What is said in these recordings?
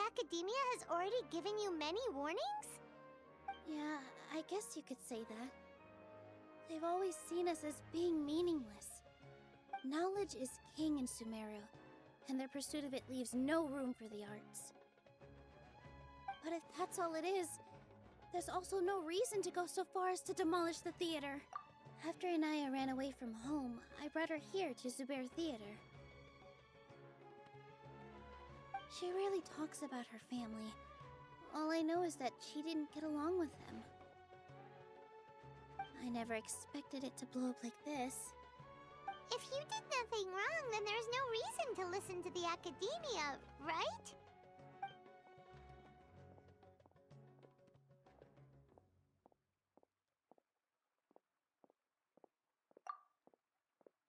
academia has already given you many warnings? Yeah, I guess you could say that. They've always seen us as being meaningless. Knowledge is king in Sumeru, and their pursuit of it leaves no room for the arts. But if that's all it is, there's also no reason to go so far as to demolish the theater. After Inaya ran away from home, I brought her here to Zubair Theater. She rarely talks about her family. All I know is that she didn't get along with them. I never expected it to blow up like this. If you did nothing wrong, then there's no reason to listen to the academia, right?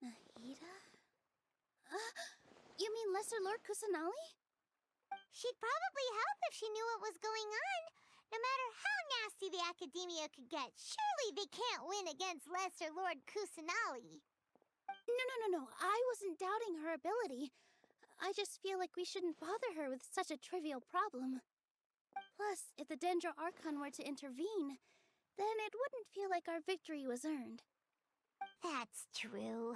Nahida? You mean Lesser Lord Kusanali? She'd probably help if she knew what was going on. No matter how nasty the academia could get, surely they can't win against Lesser Lord Kusanali. No. I wasn't doubting her ability. I just feel like we shouldn't bother her with such a trivial problem. Plus, if the Dendro Archon were to intervene, then it wouldn't feel like our victory was earned. That's true.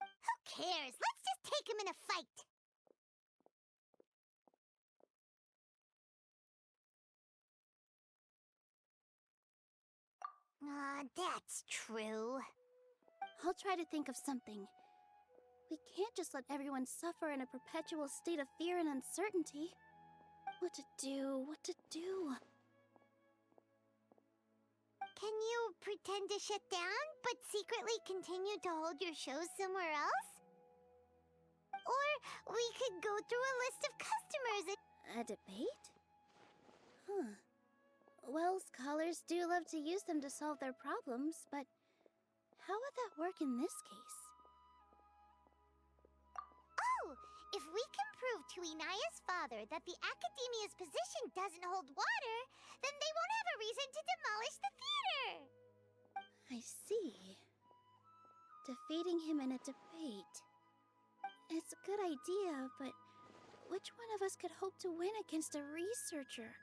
Who cares? Let's just take him in a fight. That's true. I'll try to think of something. We can't just let everyone suffer in a perpetual state of fear and uncertainty. What to do? Can you pretend to shut down, but secretly continue to hold your shows somewhere else? Or we could go through a list of customers and... A debate? Huh. Well, scholars do love to use them to solve their problems, but how would that work in this case? Oh! If we can prove to Inaya's father that the academia's position doesn't hold water, then they won't have a reason to demolish the theater! I see. Defeating him in a debate. It's a good idea, but which one of us could hope to win against a researcher?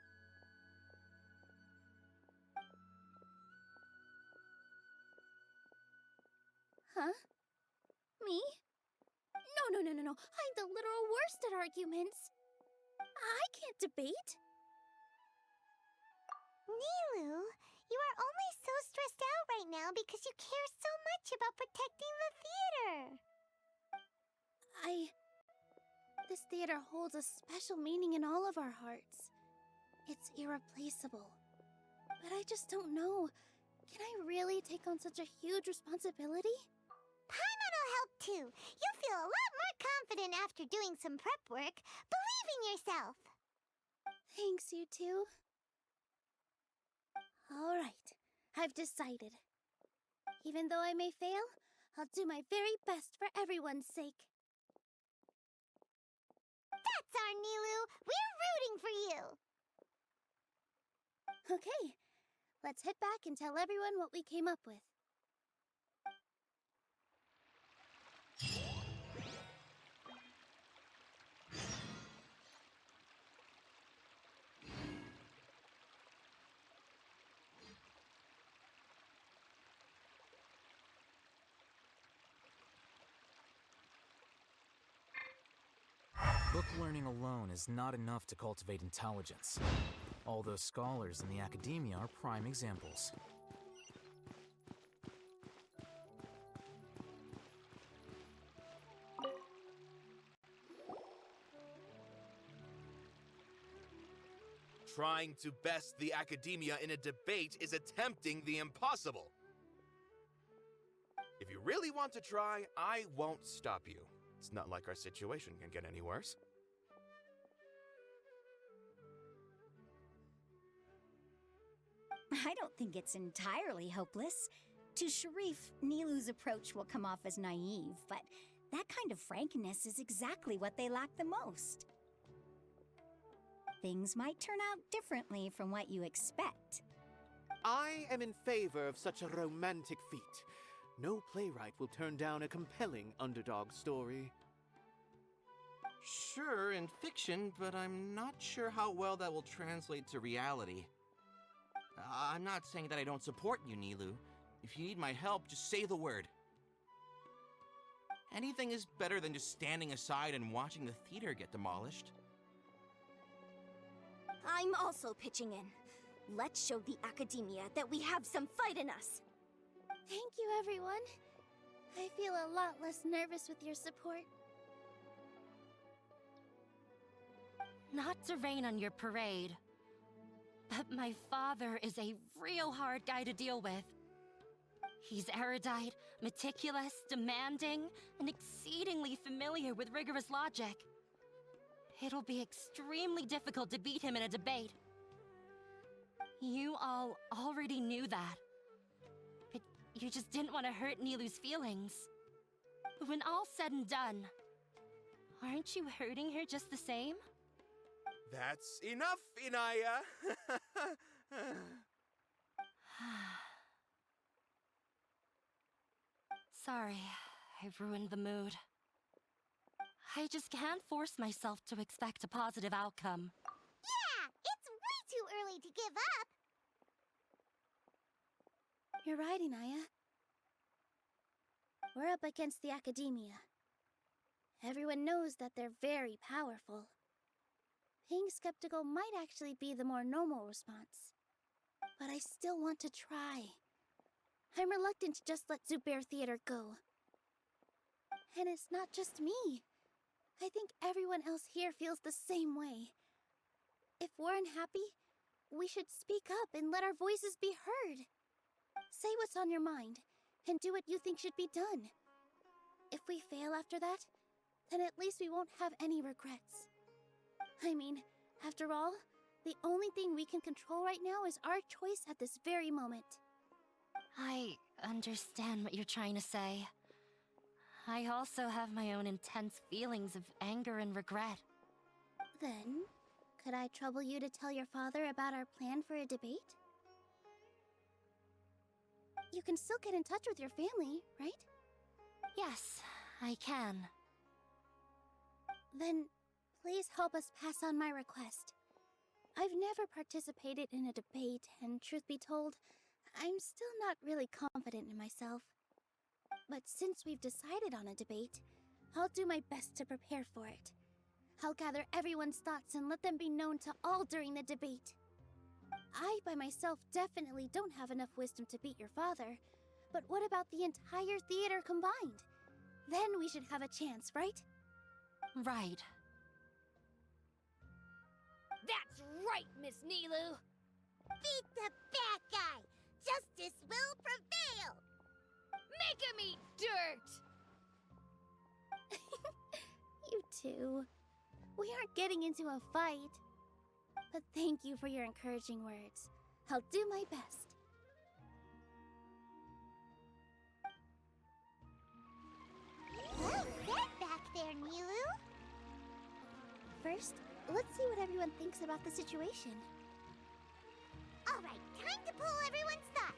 Huh? Me? No. I'm the literal worst at arguments. I can't debate. Nilou, you are only so stressed out right now because you care so much about protecting the theater. This theater holds a special meaning in all of our hearts. It's irreplaceable. But I just don't know. Can I really take on such a huge responsibility? Paimon'll help too. You'll feel a lot more confident after doing some prep work. Believe in yourself. Thanks, you two. All right, I've decided. Even though I may fail, I'll do my very best for everyone's sake. That's our Nilou. We're rooting for you. Okay, let's head back and tell everyone what we came up with. Book learning alone is not enough to cultivate intelligence. All those scholars in the academia are prime examples. Trying to best the academia in a debate is attempting the impossible. If you really want to try, I won't stop you. It's not like our situation can get any worse. I don't think it's entirely hopeless. To Sharif, Nilou's approach will come off as naive, but that kind of frankness is exactly what they lack the most. Things might turn out differently from what you expect. I am in favor of such a romantic feat. No playwright will turn down a compelling underdog story. Sure, in fiction, but I'm not sure how well that will translate to reality. I'm not saying that I don't support you, Nilu. If you need my help, just say the word. Anything is better than just standing aside and watching the theater get demolished. I'm also pitching in. Let's show the Academia that we have some fight in us. Thank you, everyone. I feel a lot less nervous with your support. Not to rain on your parade, but my father is a real hard guy to deal with. He's erudite, meticulous, demanding, and exceedingly familiar with rigorous logic. It'll be extremely difficult to beat him in a debate. You all already knew that. But you just didn't want to hurt Nilu's feelings. When all's said and done, aren't you hurting her just the same? That's enough, Inaya! Sorry, I've ruined the mood. I just can't force myself to expect a positive outcome. Yeah, it's way too early to give up. You're right, Inaya. We're up against the Academia. Everyone knows that they're very powerful. Being skeptical might actually be the more normal response. But I still want to try. I'm reluctant to just let Zubair Theater go. And it's not just me. I think everyone else here feels the same way. If we're unhappy, we should speak up and let our voices be heard. Say what's on your mind, and do what you think should be done. If we fail after that, then at least we won't have any regrets. I mean, after all, the only thing we can control right now is our choice at this very moment. I understand what you're trying to say. I also have my own intense feelings of anger and regret. Then, could I trouble you to tell your father about our plan for a debate? You can still get in touch with your family, right? Yes, I can. Then, please help us pass on my request. I've never participated in a debate, and truth be told, I'm still not really confident in myself. But since we've decided on a debate, I'll do my best to prepare for it. I'll gather everyone's thoughts and let them be known to all during the debate. I, by myself, definitely don't have enough wisdom to beat your father. But what about the entire theater combined? Then we should have a chance, right? Right. That's right, Miss Nilu! Beat the bad guy. Justice will prevail. Make him eat dirt! You two. We aren't getting into a fight. But thank you for your encouraging words. I'll do my best. Well said back there, Nilu. First, let's see what everyone thinks about the situation. All right, time to pull everyone's thoughts.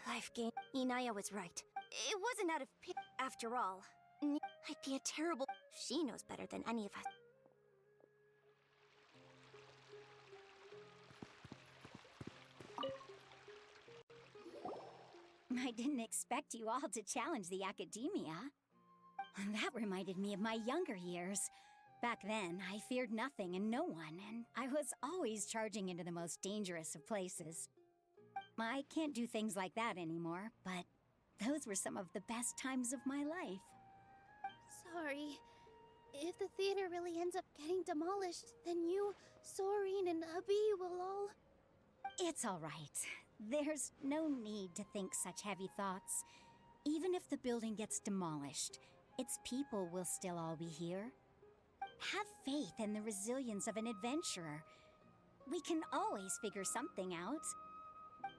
Life game. Inaya was right. It wasn't out of pity after all. I'd be a terrible... She knows better than any of us. I didn't expect you all to challenge the Academia. That reminded me of my younger years. Back then, I feared nothing and no one, and I was always charging into the most dangerous of places. I can't do things like that anymore, but those were some of the best times of my life. Sorry. If the theater really ends up getting demolished, then you, Soren, and Abi will all... It's all right. There's no need to think such heavy thoughts. Even if the building gets demolished, its people will still all be here. Have faith in the resilience of an adventurer. We can always figure something out.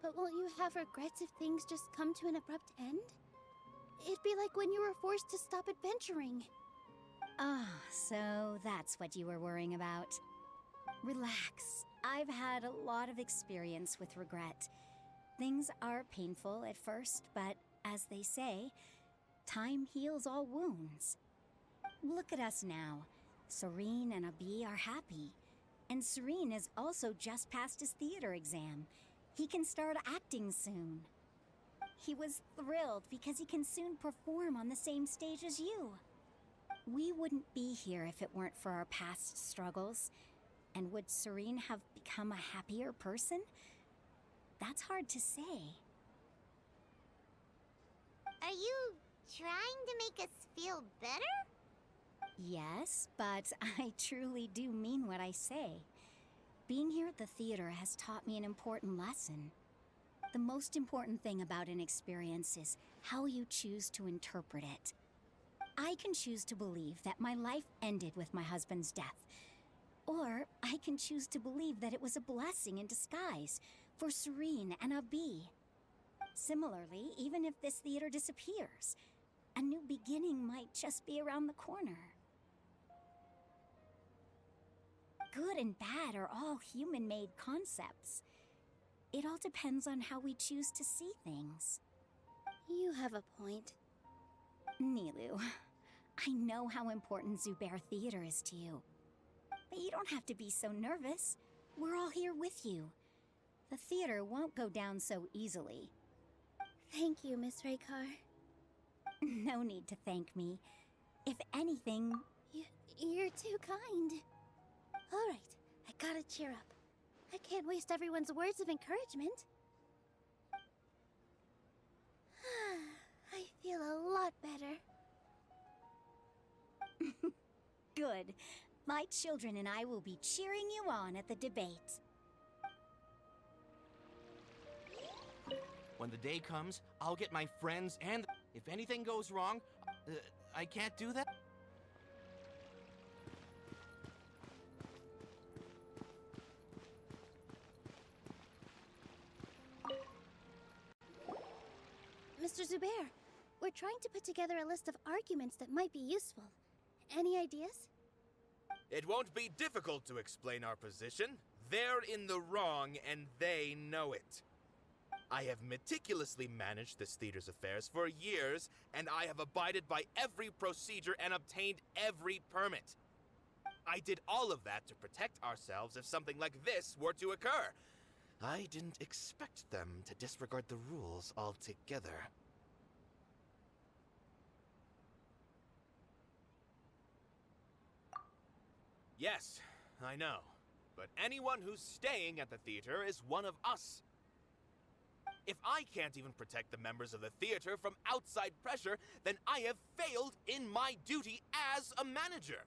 But won't you have regrets if things just come to an abrupt end? It'd be like when you were forced to stop adventuring. Ah, so that's what you were worrying about. Relax. I've had a lot of experience with regret. Things are painful at first, but as they say, time heals all wounds. Look at us now. Serene and Abi are happy. And Serene has also just passed his theater exam. He can start acting soon. He was thrilled because he can soon perform on the same stage as you. We wouldn't be here if it weren't for our past struggles. And would Serene have become a happier person? That's hard to say. Are you trying to make us feel better? Yes, but I truly do mean what I say. Being here at the theater has taught me an important lesson. The most important thing about an experience is how you choose to interpret it. I can choose to believe that my life ended with my husband's death. Or I can choose to believe that it was a blessing in disguise for Serene and Abi. Similarly, even if this theater disappears, a new beginning might just be around the corner. Good and bad are all human-made concepts. It all depends on how we choose to see things. You have a point. Nilu, I know how important Zubair Theater is to you. But you don't have to be so nervous. We're all here with you. The theater won't go down so easily. Thank you, Miss Raykar. No need to thank me. If anything... You're too kind. All right, I gotta cheer up. I can't waste everyone's words of encouragement. I feel a lot better. Good. My children and I will be cheering you on at the debate. When the day comes, I'll get my friends and... If anything goes wrong, I can't do that? Mr. Zubair, we're trying to put together a list of arguments that might be useful. Any ideas? It won't be difficult to explain our position. They're in the wrong, and they know it. I have meticulously managed this theater's affairs for years, and I have abided by every procedure and obtained every permit. I did all of that to protect ourselves if something like this were to occur. I didn't expect them to disregard the rules altogether. Yes, I know. But anyone who's staying at the theater is one of us. If I can't even protect the members of the theater from outside pressure, then I have failed in my duty as a manager.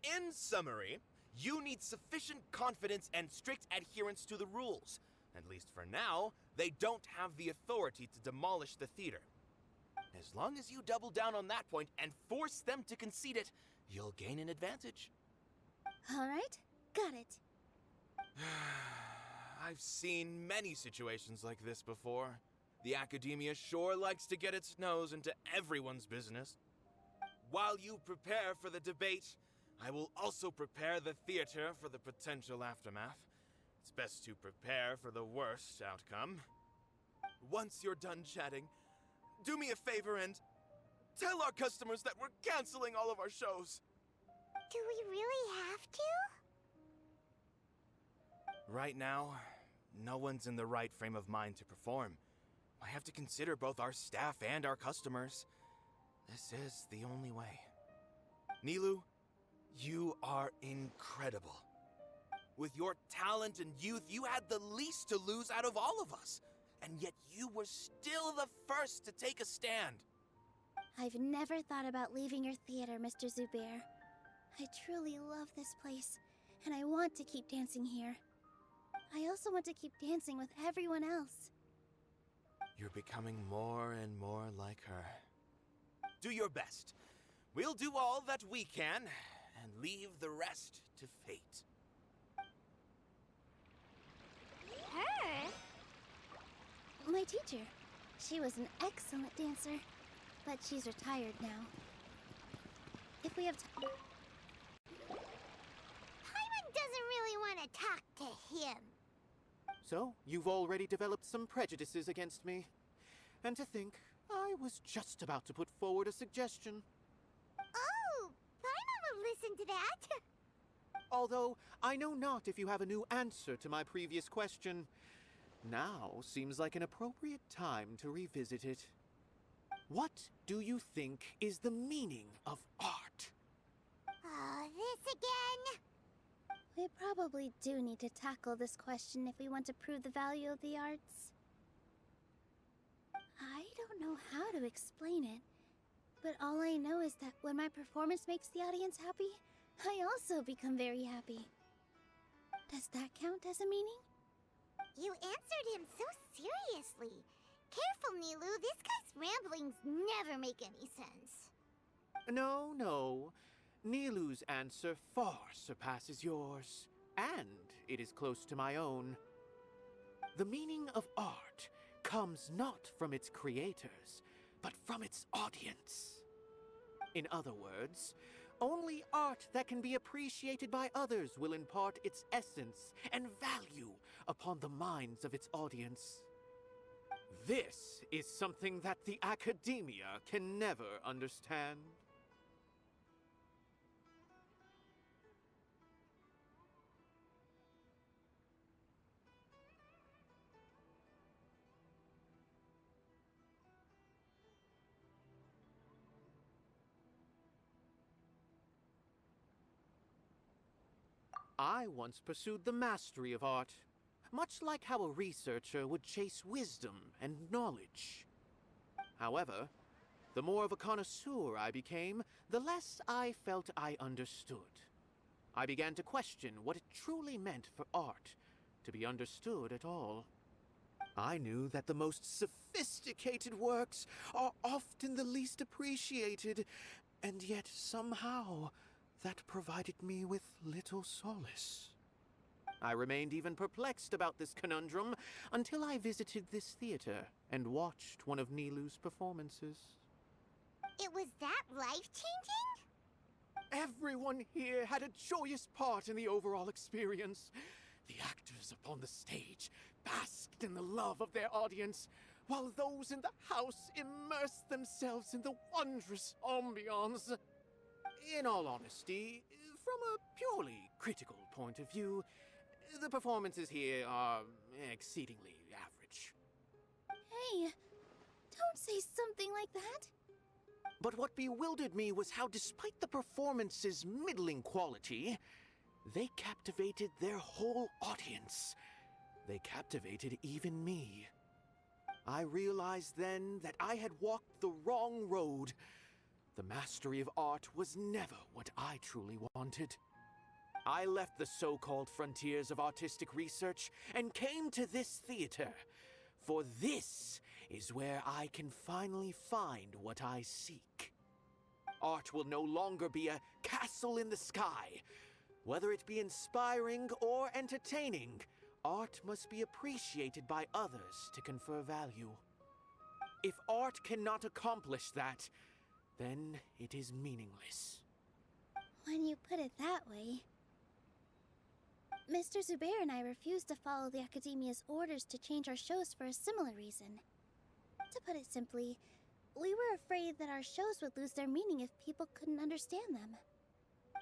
In summary, you need sufficient confidence and strict adherence to the rules. At least for now, they don't have the authority to demolish the theater. As long as you double down on that point and force them to concede it, you'll gain an advantage. All right, got it. I've seen many situations like this before. The academia sure likes to get its nose into everyone's business. While you prepare for the debate, I will also prepare the theater for the potential aftermath. It's best to prepare for the worst outcome. Once you're done chatting, do me a favor and tell our customers that we're canceling all of our shows. Do we really have to? Right now, no one's in the right frame of mind to perform. I have to consider both our staff and our customers. This is the only way. Nilu, you are incredible. With your talent and youth, you had the least to lose out of all of us. And yet you were still the first to take a stand. I've never thought about leaving your theater, Mr. Zubair. I truly love this place, and I want to keep dancing here. I also want to keep dancing with everyone else. You're becoming more and more like her. Do your best. We'll do all that we can, and leave the rest to fate. Her? My teacher. She was an excellent dancer, but she's retired now. If we have time... Paimon doesn't really want to talk to him. So, you've already developed some prejudices against me. And to think, I was just about to put forward a suggestion. Oh, Paimon will listen to that. Although, I know not if you have a new answer to my previous question. Now seems like an appropriate time to revisit it. What do you think is the meaning of art? Oh, this again? We probably do need to tackle this question if we want to prove the value of the arts. I don't know how to explain it, but all I know is that when my performance makes the audience happy, I also become very happy. Does that count as a meaning? You answered him so seriously. Careful, Nilou. This guy's ramblings never make any sense. No. Nilou's answer far surpasses yours, and it is close to my own. The meaning of art comes not from its creators, but from its audience. In other words, only art that can be appreciated by others will impart its essence and value upon the minds of its audience. This is something that the academia can never understand. I once pursued the mastery of art, much like how a researcher would chase wisdom and knowledge. However, the more of a connoisseur I became, the less I felt I understood. I began to question what it truly meant for art to be understood at all. I knew that the most sophisticated works are often the least appreciated, and yet somehow that provided me with little solace. I remained even perplexed about this conundrum until I visited this theater and watched one of Nilou's performances. It was that life-changing? Everyone here had a joyous part in the overall experience. The actors upon the stage basked in the love of their audience, while those in the house immersed themselves in the wondrous ambiance. In all honesty, from a purely critical point of view, the performances here are exceedingly average. Hey, don't say something like that. But what bewildered me was how, despite the performance's middling quality, they captivated their whole audience. They captivated even me. I realized then that I had walked the wrong road. The mastery of art was never what I truly wanted. I left the so-called frontiers of artistic research and came to this theater, for this is where I can finally find what I seek. Art will no longer be a castle in the sky. Whether it be inspiring or entertaining, art must be appreciated by others to confer value. If art cannot accomplish that, then it is meaningless. When you put it that way... Mr. Zubair and I refused to follow the Academia's orders to change our shows for a similar reason. To put it simply, we were afraid that our shows would lose their meaning if people couldn't understand them.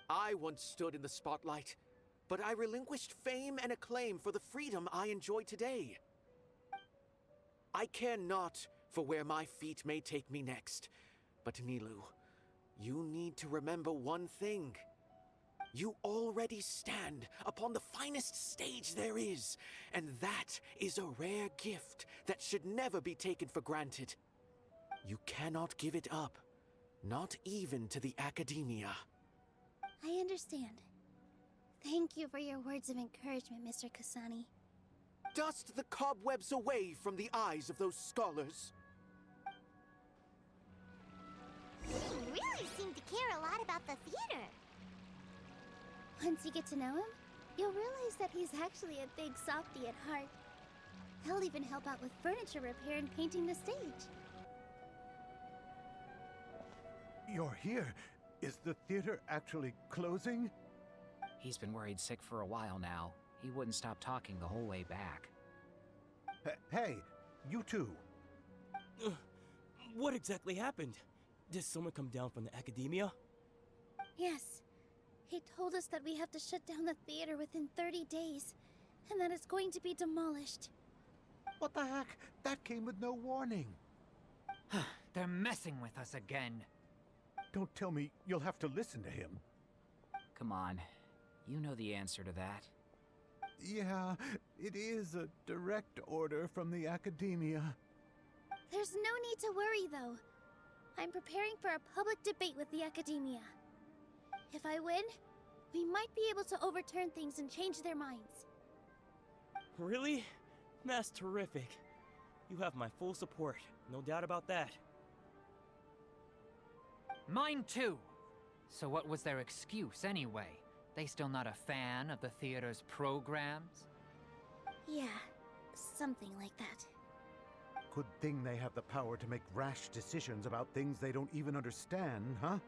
I once stood in the spotlight, but I relinquished fame and acclaim for the freedom I enjoy today. I care not for where my feet may take me next, but Nilou, you need to remember one thing. You already stand upon the finest stage there is, and that is a rare gift that should never be taken for granted. You cannot give it up, not even to the Academia. I understand. Thank you for your words of encouragement, Mr. Kasani. Dust the cobwebs away from the eyes of those scholars. You really seem to care a lot about the theater. Once you get to know him, you'll realize that he's actually a big softie at heart. He'll even help out with furniture repair and painting the stage. You're here. Is the theater actually closing? He's been worried sick for a while now. He wouldn't stop talking the whole way back. Hey, you two. What exactly happened? Did someone come down from the academia? Yes. He told us that we have to shut down the theater within 30 days, and that it's going to be demolished. What the heck? That came with no warning. They're messing with us again. Don't tell me you'll have to listen to him. Come on. You know the answer to that. Yeah, it is a direct order from the academia. There's no need to worry, though. I'm preparing for a public debate with the academia. If I win, we might be able to overturn things and change their minds. Really? That's terrific. You have my full support, no doubt about that. Mine too! So what was their excuse anyway? They still not a fan of the theater's programs? Yeah, something like that. Good thing they have the power to make rash decisions about things they don't even understand, huh?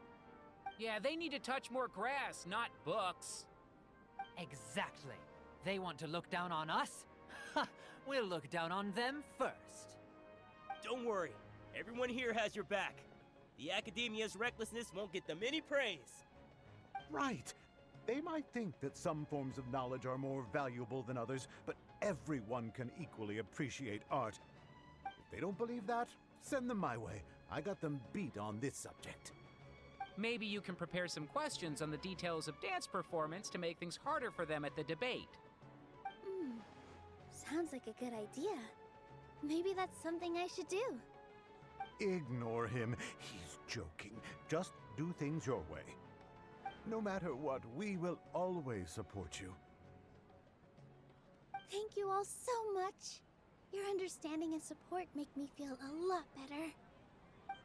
Yeah, they need to touch more grass, not books. Exactly. They want to look down on us? Ha! We'll look down on them first. Don't worry, everyone here has your back. The academia's recklessness won't get them any praise. Right. They might think that some forms of knowledge are more valuable than others, but everyone can equally appreciate art. If they don't believe that, send them my way. I got them beat on this subject. Maybe you can prepare some questions on the details of dance performance to make things harder for them at the debate. Sounds like a good idea. Maybe that's something I should do. Ignore him. He's joking. Just do things your way. No matter what, we will always support you. Thank you all so much. Your understanding and support make me feel a lot better.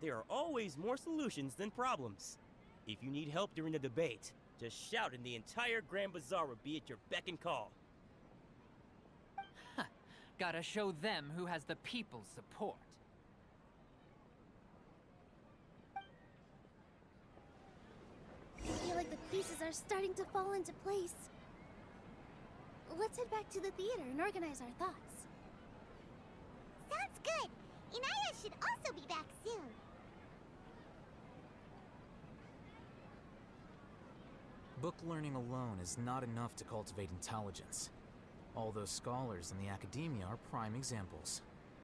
There are always more solutions than problems. If you need help during the debate, just shout and the entire Grand Bazaar will be at your beck and call. Gotta show them who has the people's support. I feel like the pieces are starting to fall into place. Let's head back to the theater and organize our thoughts. Sounds good. Inaya should also be back soon. Book learning alone is not enough to cultivate intelligence. All those scholars in the academia are prime examples.